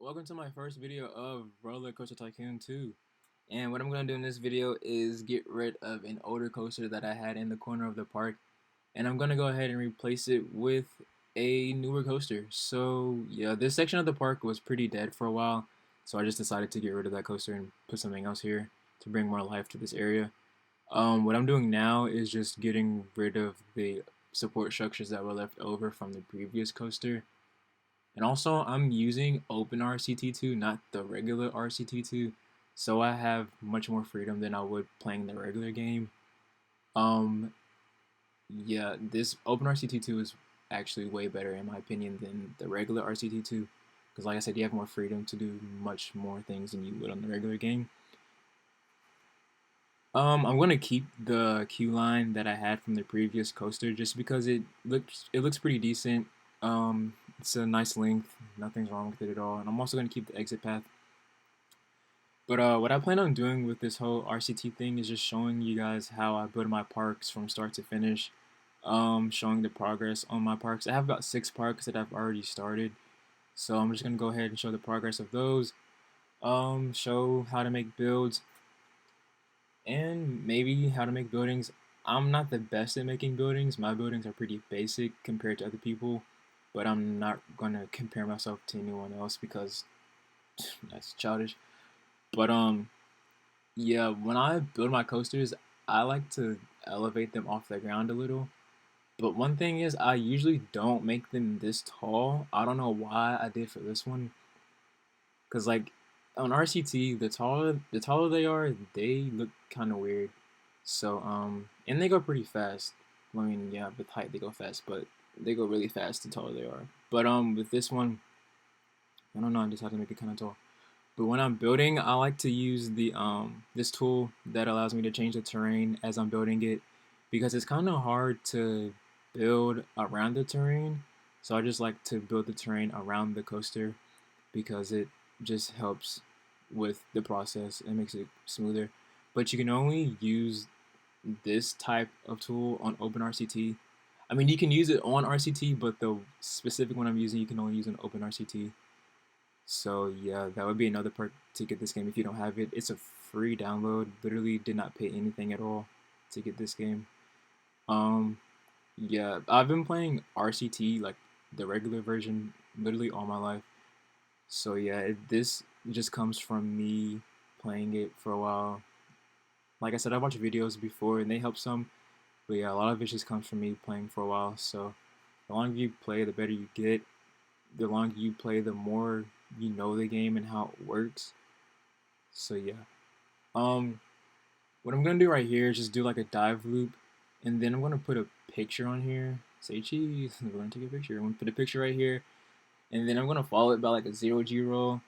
Welcome to my first video of Roller Coaster Tycoon 2. And what I'm going to do in this video is get rid of an older coaster that I had in the corner of the park. And I'm going to go ahead and replace it with a newer coaster. So yeah, this section of the park was pretty dead for a while. So I just decided to get rid of that coaster and put something else here to bring more life to this area. What I'm doing now is just getting rid of the support structures that were left over from the previous coaster. And also, I'm using Open RCT2, not the regular RCT2, so I have much more freedom than I would playing the regular game. Um, yeah, this Open RCT2 is actually way better in my opinion than the regular RCT2, because like I said, you have more freedom to do much more things than you would on the regular game. I'm gonna keep the queue line that I had from the previous coaster just because it looks pretty decent. It's a nice length, nothing's wrong with it at all. And I'm also gonna keep the exit path. But what I plan on doing with this whole RCT thing is just showing you guys how I build my parks from start to finish. Showing the progress on my parks. I have about 6 parks that I've already started, so I'm just gonna go ahead and show the progress of those. Show how to make builds and maybe how to make buildings. I'm not the best at making buildings. My buildings are pretty basic compared to other people, but I'm not gonna compare myself to anyone else because that's childish. But yeah, when I build my coasters, I like to elevate them off the ground a little. But one thing is, I usually don't make them this tall. I don't know why I did for this one, cause like on RCT, the taller they are, they look kind of weird. So and they go pretty fast. I mean, yeah, with height they go fast, but they go really fast the taller they are. But with this one, I don't know, I just have to make it kind of tall. But when I'm building, I like to use the this tool that allows me to change the terrain as I'm building it, because it's kind of hard to build around the terrain. So I just like to build the terrain around the coaster because it just helps with the process and makes it smoother. But you can only use this type of tool on OpenRCT. I mean, you can use it on RCT, but the specific one I'm using, you can only use on OpenRCT. So yeah, that would be another part to get this game if you don't have it. It's a free download. Literally did not pay anything at all to get this game. Um, yeah, I've been playing RCT, like the regular version, literally all my life. So yeah, this just comes from me playing it for a while. Like I said, I watched videos before and they help some, but yeah, a lot of it just comes from me playing for a while. So the longer you play, the better you get. The longer you play, the more you know the game and how it works. So yeah. Um, what I'm gonna do right here is just do like a dive loop, and then I'm gonna put a picture on here. Say cheese. We're gonna take a picture. I'm gonna put a picture right here, and then I'm gonna follow it by like a 0G roll.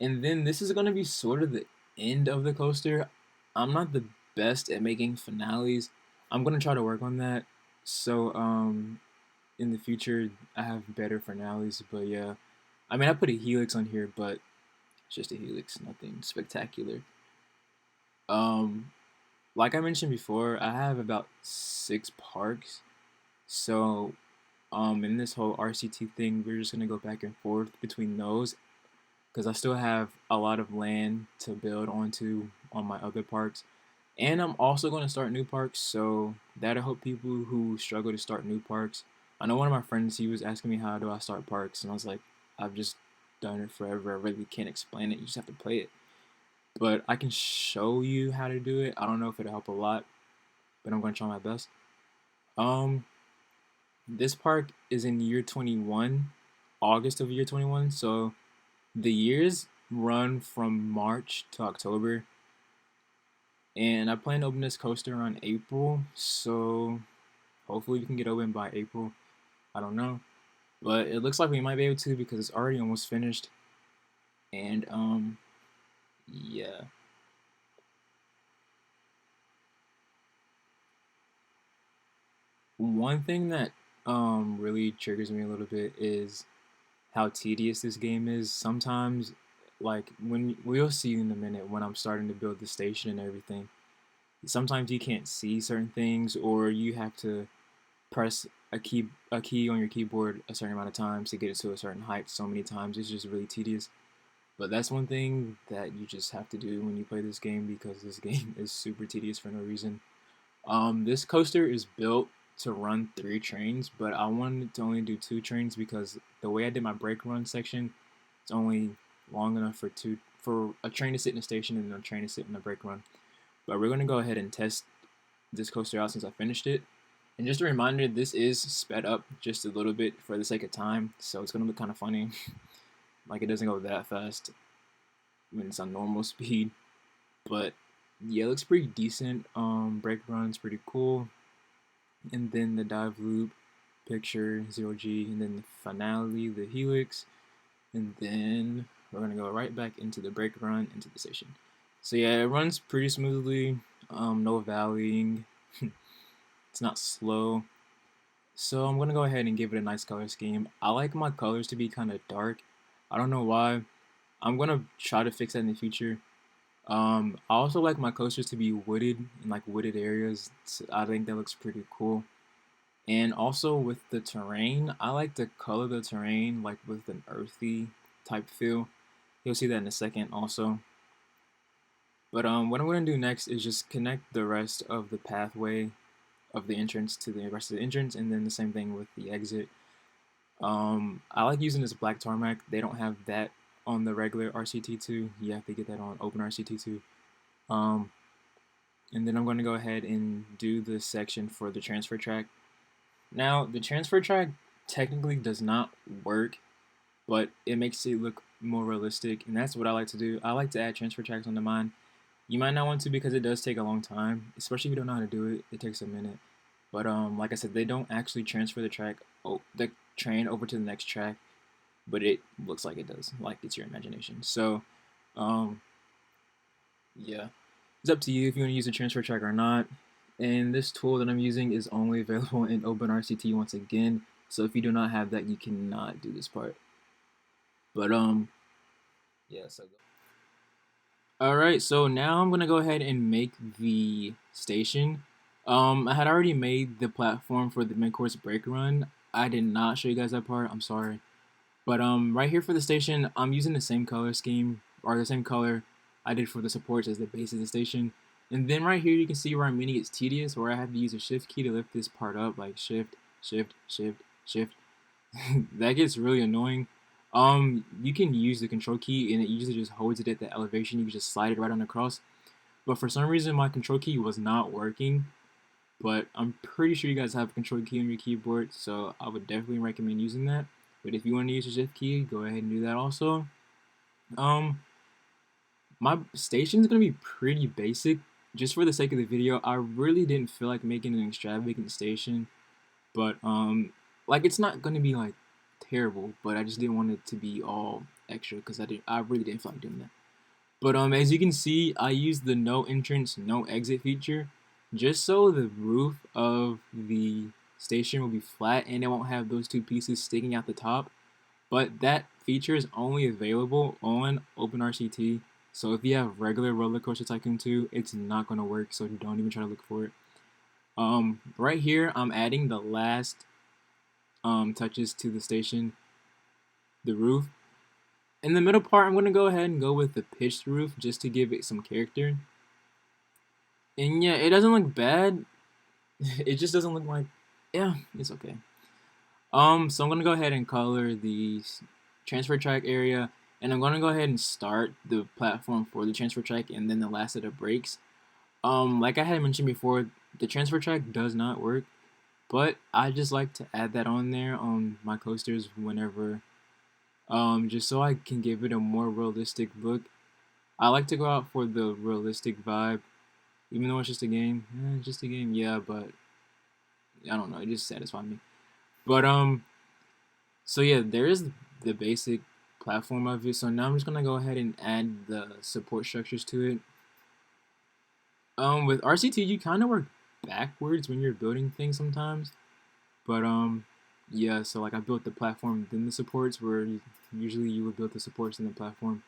And then this is gonna be sort of the end of the coaster. I'm not the best at making finales. I'm gonna try to work on that. So in the future I have better finales. But yeah, I mean I put a helix on here, but it's just a helix, nothing spectacular. Um, like I mentioned before, I have about 6 parks. So in this whole RCT thing, we're just gonna go back and forth between those because I still have a lot of land to build onto on my other parks. And I'm also going to start new parks, so that'll help people who struggle to start new parks. I know one of my friends, he was asking me how do I start parks, and I was like, I've just done it forever. I really can't explain it. You just have to play it. But I can show you how to do it. I don't know if it'll help a lot, but I'm going to try my best. Um, this park is in year 21, August of year 21, so the years run from March to October, and I plan to open this coaster around April, so hopefully we can get open by April. I don't know, but it looks like we might be able to because it's already almost finished. And yeah. One thing that really triggers me a little bit is how tedious this game is. Sometimes, like when we'll see in a minute when I'm starting to build the station and everything, sometimes you can't see certain things or you have to press a key on your keyboard a certain amount of times to get it to a certain height so many times. It's just really tedious. But that's one thing that you just have to do when you play this game, because this game is super tedious for no reason. This coaster is built to run 3 trains, but I wanted to only do 2 trains because the way I did my brake run section, it's only long enough for a train to sit in a station and a train to sit in a brake run. But we're gonna go ahead and test this coaster out since I finished it. And just a reminder, this is sped up just a little bit for the sake of time, so it's gonna look kind of funny. Like, it doesn't go that fast when it's on normal speed, but yeah, it looks pretty decent. Brake run's pretty cool, and then the dive loop picture 0G, and then the finale, the helix, and then we're gonna go right back into the brake run into the station. So yeah, it runs pretty smoothly. No valleying. It's not slow. So I'm gonna go ahead and give it a nice color scheme. I like my colors to be kind of dark. I don't know why. I'm gonna try to fix that in the future. I also like my coasters to be wooded, in like wooded areas. So I think that looks pretty cool. And also with the terrain, I like to color the terrain like with an earthy type feel. You'll see that in a second also. But what I'm gonna do next is just connect the rest of the pathway of the entrance to the rest of the entrance, and then the same thing with the exit. I like using this black tarmac. They don't have that on the regular RCT2. You have to get that on open RCT2. Um, and then I'm going to go ahead and do the section for the transfer track. Now, the transfer track technically does not work, but it makes it look more realistic, and that's what I like to do. I like to add transfer tracks onto mine. You might not want to because it does take a long time, especially if you don't know how to do it. It takes a minute. But like I said, they don't actually transfer the train over to the next track, but it looks like it does, like it's your imagination. So, um, yeah, it's up to you if you want to use a transfer track or not. And this tool that I'm using is only available in OpenRCT once again. So if you do not have that, you cannot do this part. But yeah. So all right, so now I'm gonna go ahead and make the station. I had already made the platform for the mid-course brake run. I did not show you guys that part. I'm sorry. But right here for the station, I'm using the same color scheme, or the same color I did for the supports as the base of the station. And then right here you can see where I'm meaning it's tedious, where I have to use a shift key to lift this part up, like shift, shift, shift, shift. That gets really annoying. You can use the control key and it usually just holds it at the elevation. You can just slide it right on across. But for some reason my control key was not working. But I'm pretty sure you guys have a control key on your keyboard, so I would definitely recommend using that. But if you want to use a shift key, go ahead and do that also. My station is gonna be pretty basic. Just for the sake of the video, I really didn't feel like making an extravagant station. But like, it's not gonna be like terrible, but I just didn't want it to be all extra because I really didn't feel like doing that. But as you can see, I used the no entrance, no exit feature just so the roof of the station will be flat and it won't have those two pieces sticking out the top. But that feature is only available on OpenRCT. So if you have regular Roller Coaster Tycoon 2, it's not gonna work. So don't even try to look for it. Right here, I'm adding the last touches to the station, the roof. In the middle part, I'm gonna go ahead and go with the pitched roof just to give it some character. And yeah, it doesn't look bad. It just doesn't look like, yeah, it's okay. So I'm gonna go ahead and color the transfer track area, and I'm gonna go ahead and start the platform for the transfer track, and then the last set of brakes. Like I had mentioned before, the transfer track does not work, but I just like to add that on there on my coasters whenever, just so I can give it a more realistic look. I like to go out for the realistic vibe, even though it's just a game. It's just a game, yeah, but I don't know, it just satisfies me. But so yeah, there is the basic platform of it. So now I'm just gonna go ahead and add the support structures to it. With RCT, you kind of work backwards when you're building things sometimes. But yeah. So like I built the platform, then the supports. Where usually you would build the supports in the platform.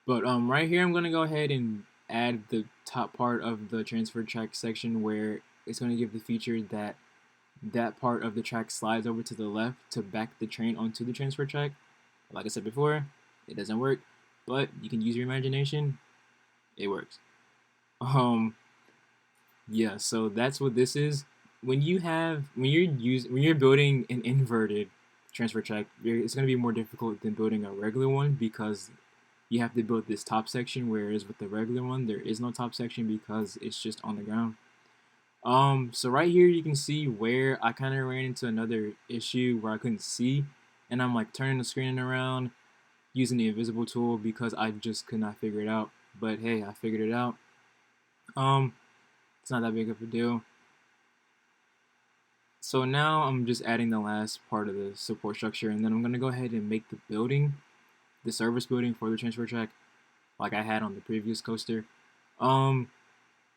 But right here, I'm gonna go ahead and add the top part of the transfer track section where it's gonna give the feature that that part of the track slides over to the left to back the train onto the transfer track. Like I said before, it doesn't work. but you can use your imagination. It works. Um, yeah, so that's what this is. When you're building an inverted transfer track, it's going to be more difficult than building a regular one because you have to build this top section, whereas with the regular one there is no top section because it's just on the ground. So right here you can see where I kind of ran into another issue where I couldn't see, and I'm like turning the screen around using the invisible tool because I just could not figure it out. But hey, I figured it out. Um, it's not that big of a deal. So now I'm just adding the last part of the support structure, and then I'm gonna go ahead and make the building, the service building for the transfer track, like I had on the previous coaster. Um,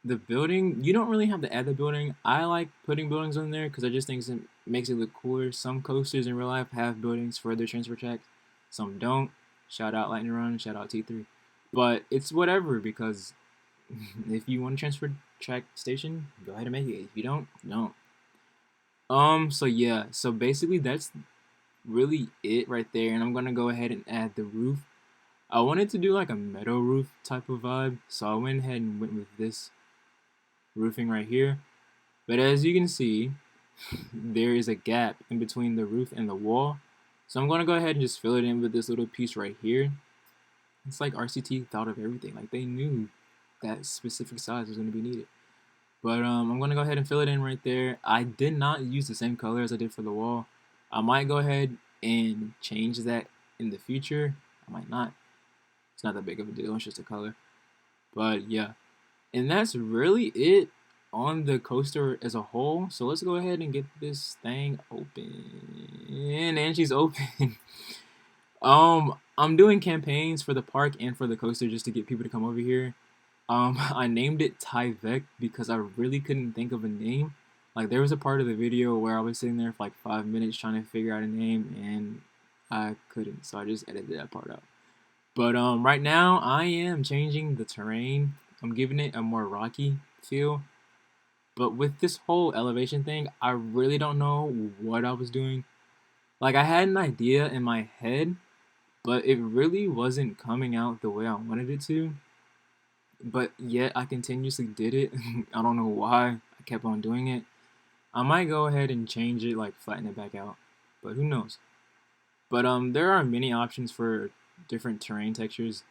the building, you don't really have to add the building. I like putting buildings on there because I just think it makes it look cooler. Some coasters in real life have buildings for their transfer tracks, some don't. Shout out Lightning Run, shout out T3. But it's whatever because if you want a transfer track station, go ahead and make it. If you don't, don't. So yeah, so basically that's really it right there, and I'm gonna go ahead and add the roof. I wanted to do like a meadow roof type of vibe, so I went ahead and went with this roofing right here. But as you can see, there is a gap in between the roof and the wall. So I'm gonna go ahead and just fill it in with this little piece right here. It's like RCT thought of everything. Like they knew that specific size was gonna be needed. But I'm gonna go ahead and fill it in right there. I did not use the same color as I did for the wall. I might go ahead and change that in the future. I might not. It's not that big of a deal. It's just a color. But yeah, and that's really it on the coaster as a whole. So let's go ahead and get this thing open. And she's open. I'm doing campaigns for the park and for the coaster just to get people to come over here. I named it Tyvek because I really couldn't think of a name. Like there was a part of the video where I was sitting there for like 5 minutes trying to figure out a name and I couldn't, so I just edited that part out. But right now I am changing the terrain. I'm giving it a more rocky feel. But with this whole elevation thing, I really don't know what I was doing. Like I had an idea in my head, but it really wasn't coming out the way I wanted it to. But yet I continuously did it. I don't know why I kept on doing it. I might go ahead and change it, like flatten it back out, but who knows. But there are many options for different terrain textures.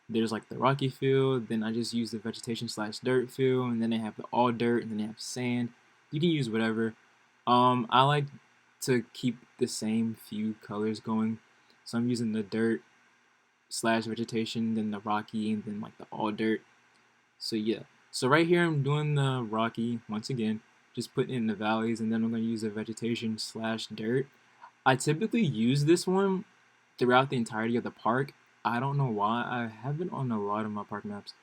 There's like the rocky field, then I just use the vegetation slash dirt field, and then they have the all dirt, and then they have sand. You can use whatever. I like to keep the same few colors going, so I'm using the dirt slash vegetation, then the rocky, and then like the all dirt. So yeah, so right here I'm doing the rocky once again, just putting in the valleys, and then I'm going to use the vegetation slash dirt. I typically use this one throughout the entirety of the park. I don't know why. I have it on a lot of my park maps.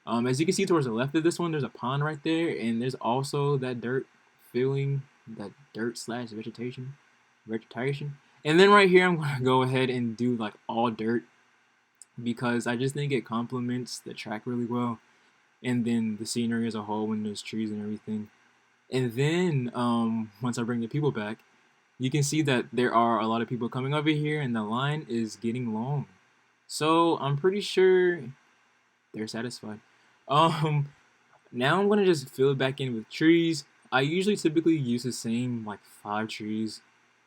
As you can see towards the left of this one, there's a pond right there, and there's also that dirt filling, that dirt slash vegetation. And then right here, I'm going to go ahead and do like all dirt because I just think it complements the track really well. And then the scenery as a whole when there's trees and everything. And then once I bring the people back, you can see that there are a lot of people coming over here and the line is getting long. So I'm pretty sure they're satisfied. Now I'm gonna just fill it back in with trees. I usually typically use the same like 5 trees.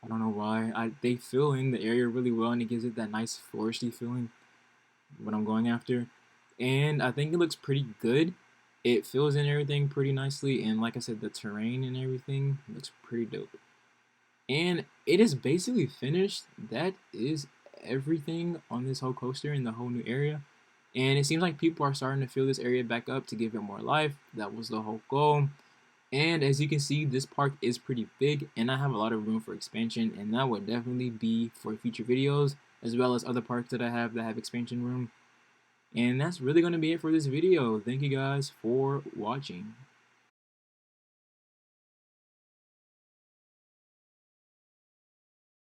I don't know why. They fill in the area really well and it gives it that nice foresty feeling what I'm going after. And I think it looks pretty good. It fills in everything pretty nicely, and like I said, the terrain and everything looks pretty dope. And it is basically finished. That is everything on this whole coaster in the whole new area. And it seems like people are starting to fill this area back up to give it more life. That was the whole goal. And as you can see, this park is pretty big, and I have a lot of room for expansion, and that would definitely be for future videos, as well as other parks that I have that have expansion room. And that's really going to be it for this video. Thank you guys for watching.